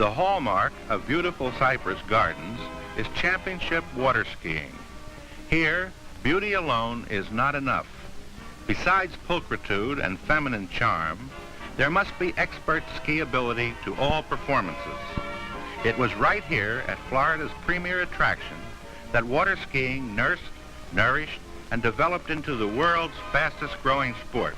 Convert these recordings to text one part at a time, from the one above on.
The hallmark of beautiful Cypress gardens is championship water skiing. Here, beauty alone is not enough. Besides pulchritude and feminine charm, there must be expert ski ability to all performances. It was right here at Florida's premier attraction that water skiing nursed, nourished, and developed into the world's fastest growing sport.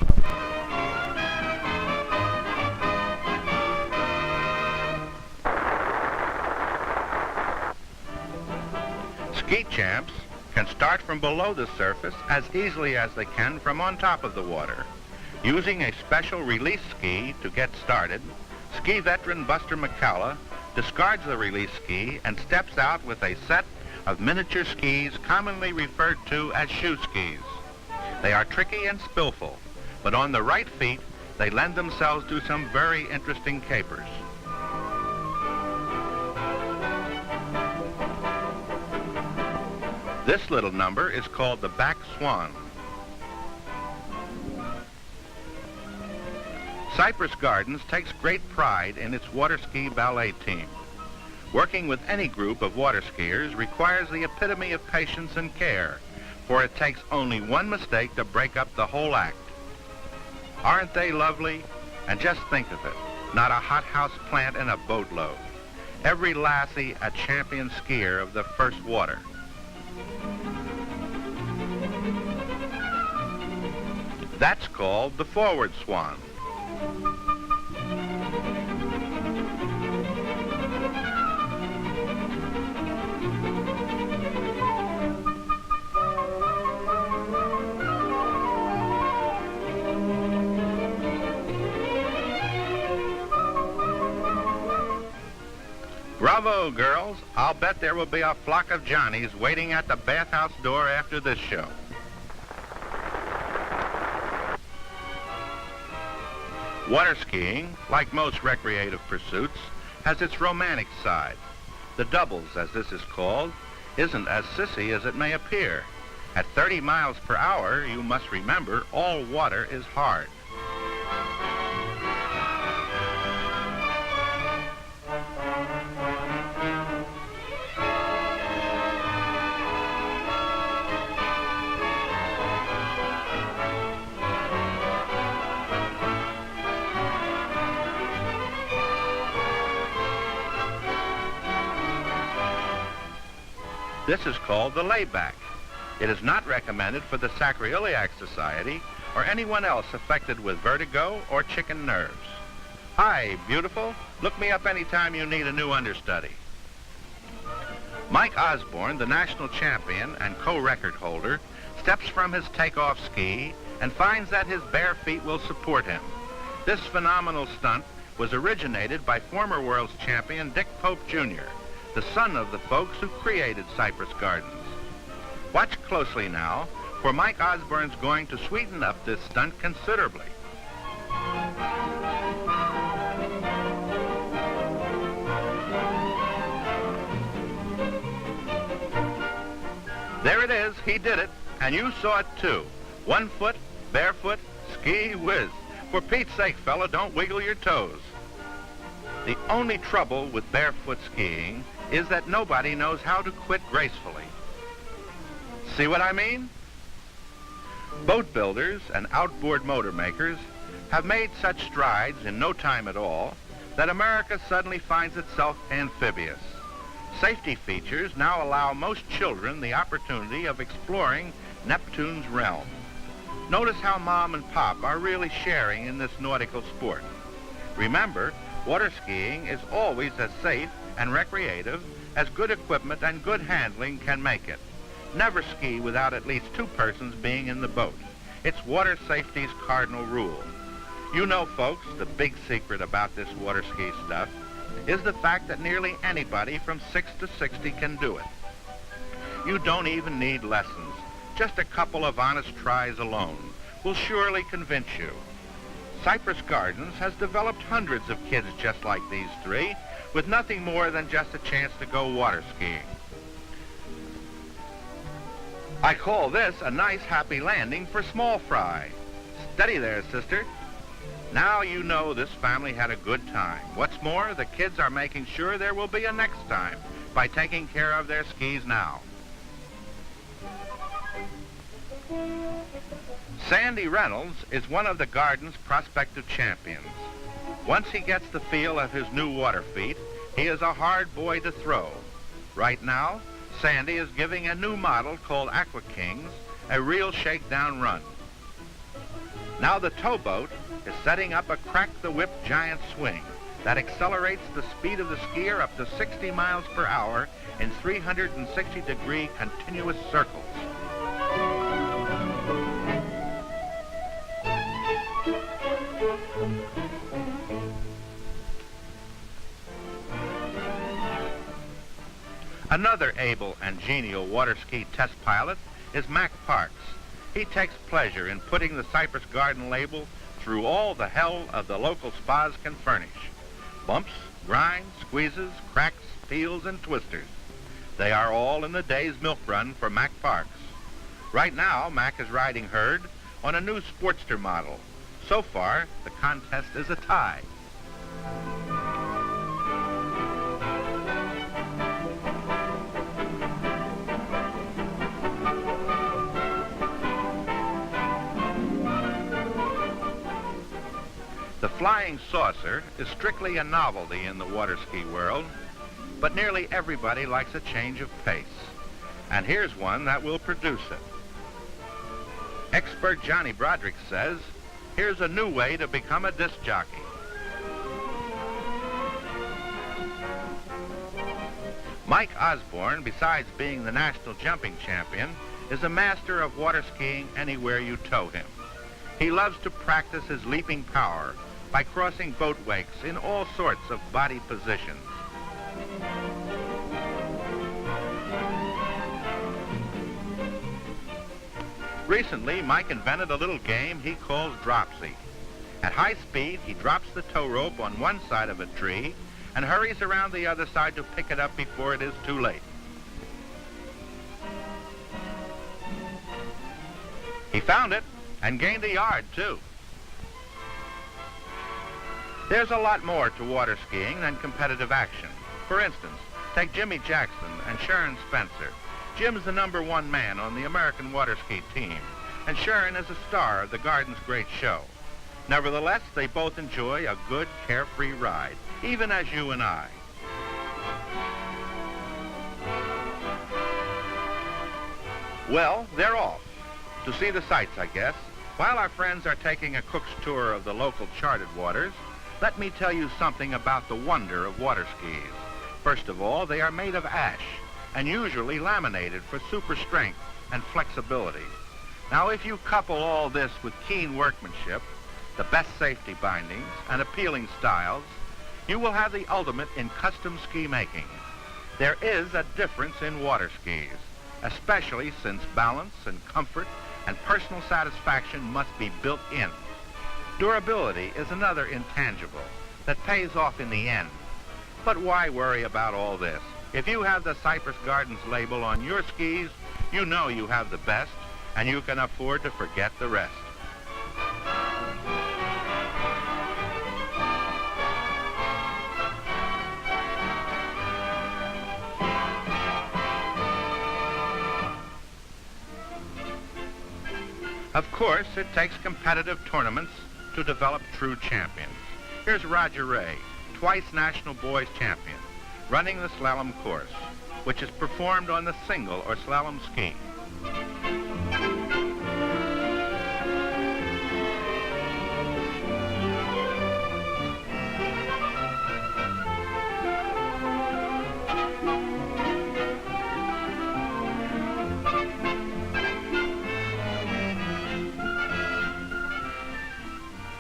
Ski champs can start from below the surface as easily as they can from on top of the water. Using a special release ski to get started, ski veteran Buster McCullough discards the release ski and steps out with a set of miniature skis commonly referred to as shoe skis. They are tricky and skillful, but on the right feet, they lend themselves to some very interesting capers. This little number is called the back swan. Cypress Gardens takes great pride in its water ski ballet team. Working with any group of water skiers requires the epitome of patience and care, for it takes only one mistake to break up the whole act. Aren't they lovely? And just think of it, not a hothouse plant in a boatload. Every lassie a champion skier of the first water. That's called the forward swan. Bravo, girls. I'll bet there will be a flock of Johnnies waiting at the bathhouse door after this show. Water skiing, like most recreative pursuits, has its romantic side. The doubles, as this is called, isn't as sissy as it may appear. At 30 miles per hour, you must remember all water is hard. This is called the layback. It is not recommended for the sacroiliac society or anyone else affected with vertigo or chicken nerves. Hi, beautiful. Look me up anytime you need a new understudy. Mike Osborne, the national champion and co-record holder, steps from his takeoff ski and finds that his bare feet will support him. This phenomenal stunt was originated by former world's champion Dick Pope Jr., the son of the folks who created Cypress Gardens. Watch closely now, for Mike Osborne's going to sweeten up this stunt considerably. There it is, he did it, and you saw it too. 1 foot, barefoot, ski whiz. For Pete's sake, fella, don't wiggle your toes. The only trouble with barefoot skiing is that nobody knows how to quit gracefully. See what I mean? Boat builders and outboard motor makers have made such strides in no time at all that America suddenly finds itself amphibious. Safety features now allow most children the opportunity of exploring Neptune's realm. Notice how Mom and Pop are really sharing in this nautical sport. Remember, water skiing is always as safe and recreative as good equipment and good handling can make it. Never ski without at least 2 persons being in the boat. It's water safety's cardinal rule. You know, folks, the big secret about this water ski stuff is the fact that nearly anybody from 6 to 60 can do it. You don't even need lessons. Just a couple of honest tries alone will surely convince you. Cypress Gardens has developed hundreds of kids just like these 3, with nothing more than just a chance to go water skiing. I call this a nice happy landing for small fry. Steady there, sister. Now you know this family had a good time. What's more, the kids are making sure there will be a next time by taking care of their skis now. Sandy Reynolds is one of the garden's prospective champions. Once he gets the feel of his new water feet, he is a hard boy to throw. Right now, Sandy is giving a new model called Aqua Kings a real shakedown run. Now the towboat is setting up a crack-the-whip giant swing that accelerates the speed of the skier up to 60 miles per hour in 360-degree continuous circles. Another able and genial water ski test pilot is Mac Parks. He takes pleasure in putting the Cypress Garden label through all the hell of the local spas can furnish. Bumps, grinds, squeezes, cracks, peels, and twisters. They are all in the day's milk run for Mac Parks. Right now, Mac is riding herd on a new Sportster model. So far, the contest is a tie. The flying saucer is strictly a novelty in the water ski world, but nearly everybody likes a change of pace. And here's one that will produce it. Expert Johnny Broderick says, here's a new way to become a disc jockey. Mike Osborne, besides being the national jumping champion, is a master of water skiing anywhere you tow him. He loves to practice his leaping power by crossing boat wakes in all sorts of body positions. Recently, Mike invented a little game he calls dropsy. At high speed, he drops the tow rope on one side of a tree and hurries around the other side to pick it up before it is too late. He found it and gained a yard, too. There's a lot more to water skiing than competitive action. For instance, take Jimmy Jackson and Sharon Spencer. Jim's the #1 man on the American water ski team, and Sharon is a star of the Garden's great show. Nevertheless, they both enjoy a good, carefree ride, even as you and I. Well, they're off. To see the sights, I guess. While our friends are taking a cook's tour of the local charted waters, let me tell you something about the wonder of water skis. First of all, they are made of ash and usually laminated for super strength and flexibility. Now, if you couple all this with keen workmanship, the best safety bindings, and appealing styles, you will have the ultimate in custom ski making. There is a difference in water skis, especially since balance and comfort and personal satisfaction must be built in. Durability is another intangible that pays off in the end. But why worry about all this? If you have the Cypress Gardens label on your skis, you know you have the best, and you can afford to forget the rest. Of course, it takes competitive tournaments to develop true champions. Here's Roger Ray, twice national boys champion, running the slalom course, which is performed on the single or slalom ski.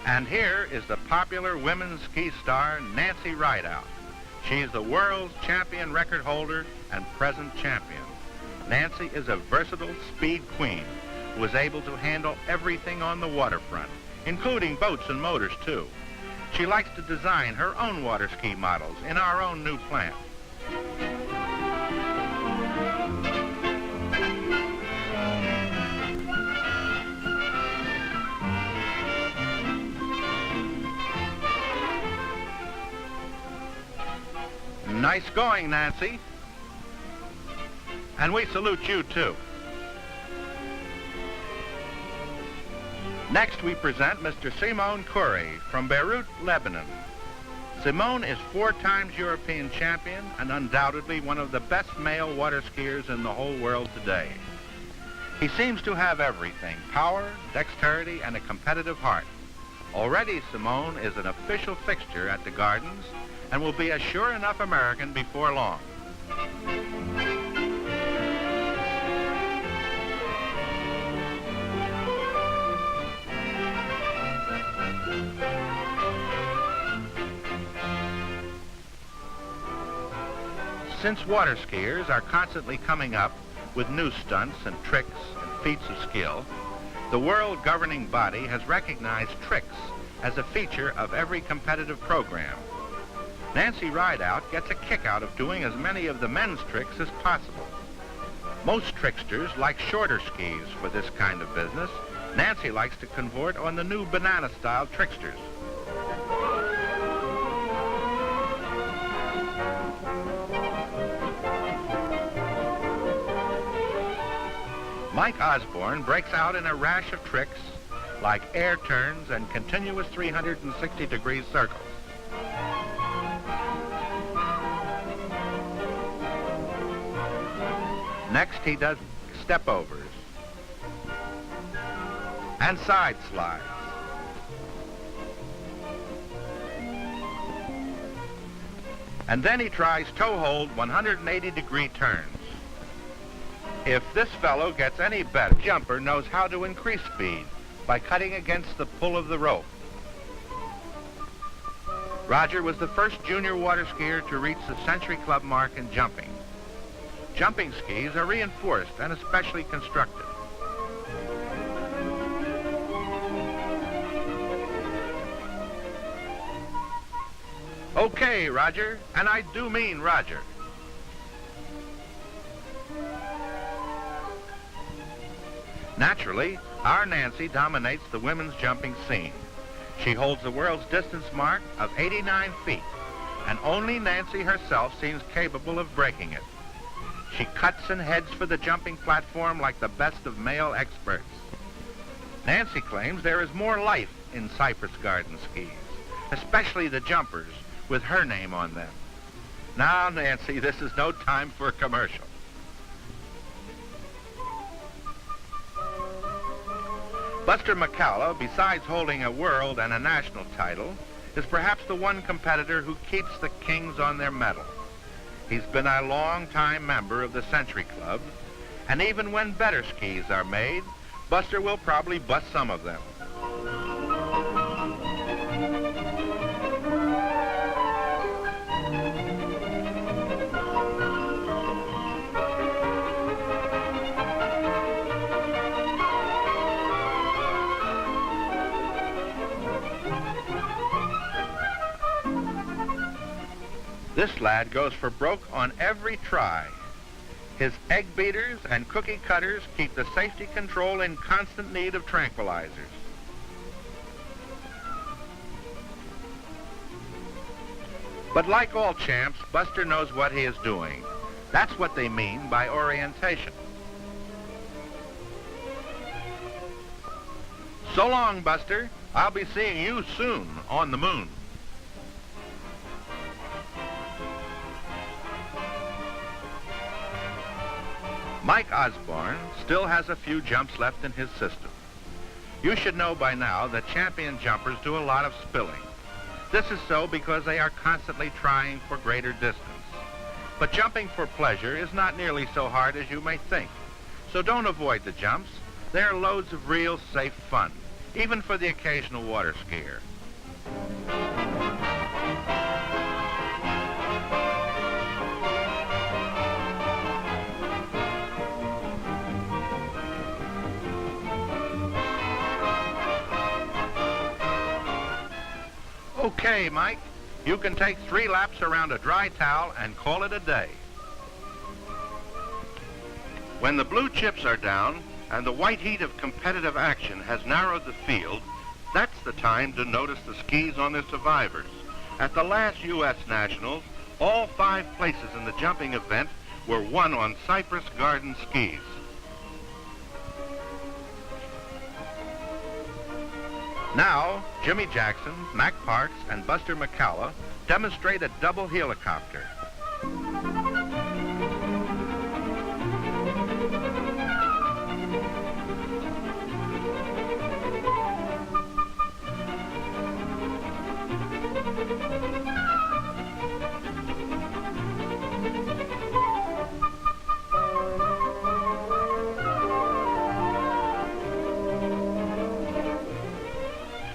And here is the popular women's ski star, Nancy Rideout. She's the world's champion record holder and present champion. Nancy is a versatile speed queen who is able to handle everything on the waterfront, including boats and motors, too. She likes to design her own water ski models in our own new plant. Nice going, Nancy. And we salute you, too. Next, we present Mr. Simon Khoury from Beirut, Lebanon. Simon is 4 times European champion and undoubtedly one of the best male water skiers in the whole world today. He seems to have everything: power, dexterity, and a competitive heart. Already, Simon is an official fixture at the Gardens and will be a sure enough American before long. Since water skiers are constantly coming up with new stunts and tricks and feats of skill, the world governing body has recognized tricks as a feature of every competitive program. Nancy Rideout gets a kick out of doing as many of the men's tricks as possible. Most tricksters like shorter skis for this kind of business. Nancy likes to convert on the new banana-style tricksters. Mike Osborne breaks out in a rash of tricks like air turns and continuous 360-degree circles. Next, he does step-overs and side slides. And then he tries toe-hold 180-degree turns. If this fellow gets any better, the jumper knows how to increase speed by cutting against the pull of the rope. Roger was the first junior water skier to reach the Century Club mark in jumping. Jumping skis are reinforced and especially constructed. Okay, Roger, and I do mean Roger. Naturally, our Nancy dominates the women's jumping scene. She holds the world's distance mark of 89 feet, and only Nancy herself seems capable of breaking it. She cuts and heads for the jumping platform like the best of male experts. Nancy claims there is more life in Cypress Garden skis, especially the jumpers with her name on them. Now, Nancy, this is no time for a commercial. Buster McCullough, besides holding a world and a national title, is perhaps the one competitor who keeps the kings on their mettle. He's been a long-time member of the Century Club, and even when better skis are made, Buster will probably bust some of them. This lad goes for broke on every try. His egg beaters and cookie cutters keep the safety control in constant need of tranquilizers. But like all champs, Buster knows what he is doing. That's what they mean by orientation. So long, Buster. I'll be seeing you soon on the moon. Mike Osborne still has a few jumps left in his system. You should know by now that champion jumpers do a lot of spilling. This is so because they are constantly trying for greater distance. But jumping for pleasure is not nearly so hard as you may think. So don't avoid the jumps. They are loads of real safe fun, even for the occasional water skier. Okay, Mike, you can take 3 laps around a dry towel and call it a day. When the blue chips are down and the white heat of competitive action has narrowed the field, that's the time to notice the skis on the survivors. At the last U.S. Nationals, All 5 places in the jumping event were won on Cypress Garden skis. Now, Jimmy Jackson, Mac Parks, and Buster McCullough demonstrate a double helicopter.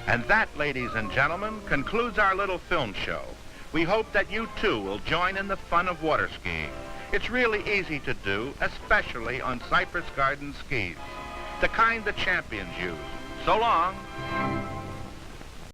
And that, ladies and gentlemen, concludes our little film show. We hope that you too will join in the fun of water skiing. It's really easy to do, especially on Cypress Garden skis, the kind the champions use. So long.